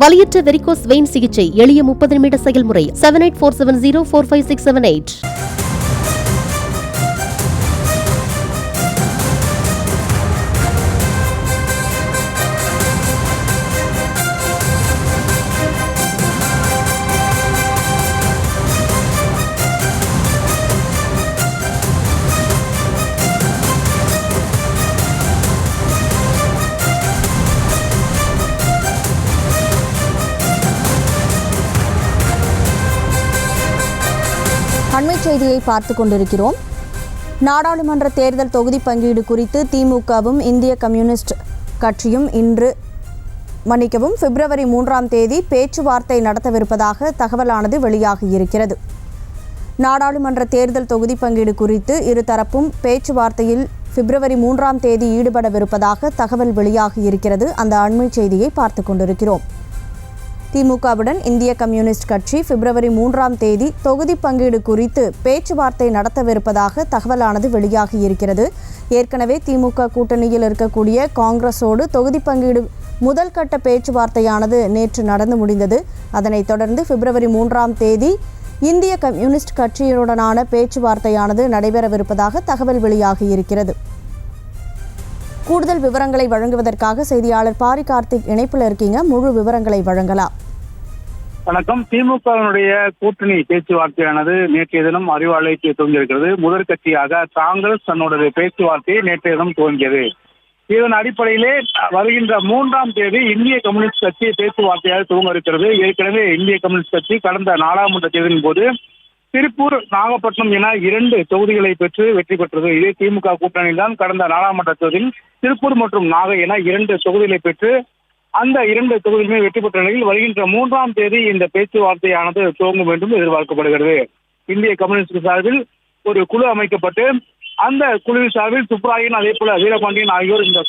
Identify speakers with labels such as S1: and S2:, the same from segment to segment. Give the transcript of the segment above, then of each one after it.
S1: வலியற்ற varicose vein சிகிச்சை எளிய 30 நிமிட செயல்முறை 7847045678.
S2: அண்மைச் செய்தியை பார்த்துக் கொண்டிருக்கிறோம். நாடாளுமன்ற தேர்தல் தொகுதி பங்கீடு குறித்து திமுகவும் இந்திய கம்யூனிஸ்ட் கட்சியும் பிப்ரவரி 3ஆம் தேதி பேச்சுவார்த்தை நடத்தவிருப்பதாக தகவலானது வெளியாகியிருக்கிறது. நாடாளுமன்ற தேர்தல் தொகுதி பங்கீடு குறித்து இருதரப்பும் பேச்சுவார்த்தையில் பிப்ரவரி 3ஆம் தேதி ஈடுபடவிருப்பதாக தகவல் வெளியாகியிருக்கிறது. அந்த அண்மைச் செய்தியை பார்த்துக் கொண்டிருக்கிறோம். திமுகவுடன் இந்திய கம்யூனிஸ்ட் கட்சி பிப்ரவரி 3ஆம் தேதி தொகுதி பங்கீடு குறித்து பேச்சுவார்த்தை நடத்தவிருப்பதாக தகவலானது வெளியாகியிருக்கிறது. ஏற்கனவே திமுக கூட்டணியில் இருக்கக்கூடிய காங்கிரஸோடு தொகுதி பங்கீடு முதல் கட்ட பேச்சுவார்த்தையானது நேற்று நடந்து முடிந்தது. அதனைத் தொடர்ந்து பிப்ரவரி 3ஆம் தேதி இந்திய கம்யூனிஸ்ட் கட்சியுடனான பேச்சுவார்த்தையானது நடைபெறவிருப்பதாக தகவல் வெளியாகியிருக்கிறது. கூடுதல் விவரங்களை வழங்குவதற்காக செய்தியாளர் பாரி கார்த்திக் இணைப்பில் இருக்கீங்க. முழு விவரங்களை வழங்கலாம்.
S3: வணக்கம். திமுகவினுடைய கூட்டணி பேச்சுவார்த்தையானது நேற்றைய தினம் அறிவாலயத்தை துவங்கியிருக்கிறது. முதல் கட்சியாக காங்கிரஸ் தன்னுடைய பேச்சுவார்த்தையை நேற்றைய தினம் துவங்கியது. இதன் அடிப்படையிலே வருகின்ற 3ஆம் தேதி இந்திய கம்யூனிஸ்ட் கட்சி பேச்சுவார்த்தையாக துவங்க இருக்கிறது. ஏற்கனவே இந்திய கம்யூனிஸ்ட் கட்சி கடந்த நாடாளுமன்ற தேர்தலின் போது திருப்பூர், நாகப்பட்டினம் என 2 தொகுதிகளை பெற்று வெற்றி பெற்றது. இதே திமுக கூட்டணியில் தான் கடந்த நாடாளுமன்ற தேர்தலில் திருப்பூர் மற்றும் நாகை என 2 தொகுதிகளை பெற்று அந்த 2 தொகுதிகளுமே வெற்றி பெற்ற நிலையில் வருகின்ற 3ஆம் தேதி இந்த பேச்சுவார்த்தையானது துவங்கும் என்றும் எதிர்பார்க்கப்படுகிறது. இந்திய கம்யூனிஸ்ட் சார்பில் ஒரு குழு அமைக்கப்பட்டு அந்த குழுவின் சார்பில் சுப்ராயன், அதே போல வீரபாண்டியன் ஆகியோர் இந்த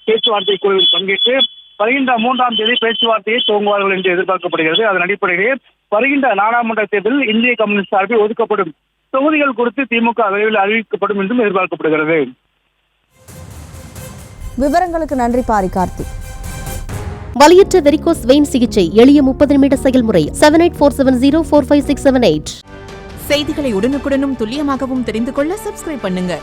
S3: பேச்சுவார்த்தை குழுவில் பங்கேற்று வருகின்ற 3ஆம் தேதி பேச்சுவார்த்தையை துவங்குவார்கள் என்று எதிர்பார்க்கப்படுகிறது. அதன் அடிப்படையிலே வருகின்ற நாடாளுமன்ற தேர்தலில் இந்திய கம்யூனிஸ்ட் சார்பில் ஒதுக்கப்படும் தொகுதிகள் குறித்து திமுக விரைவில் அறிவிக்கப்படும் என்றும் எதிர்பார்க்கப்படுகிறது.
S2: விவரங்களுக்கு நன்றி பாரி கார்த்திக்.
S1: வலியற்ற வெரிகோஸ் வெயின் சிகிச்சை எளிய 30 நிமிட செயல்முறை 7847045678.
S4: செய்திகளை உடனுக்குடனும் துல்லியமாகவும் தெரிந்து கொள்ள சப்ஸ்கிரைப் பண்ணுங்க.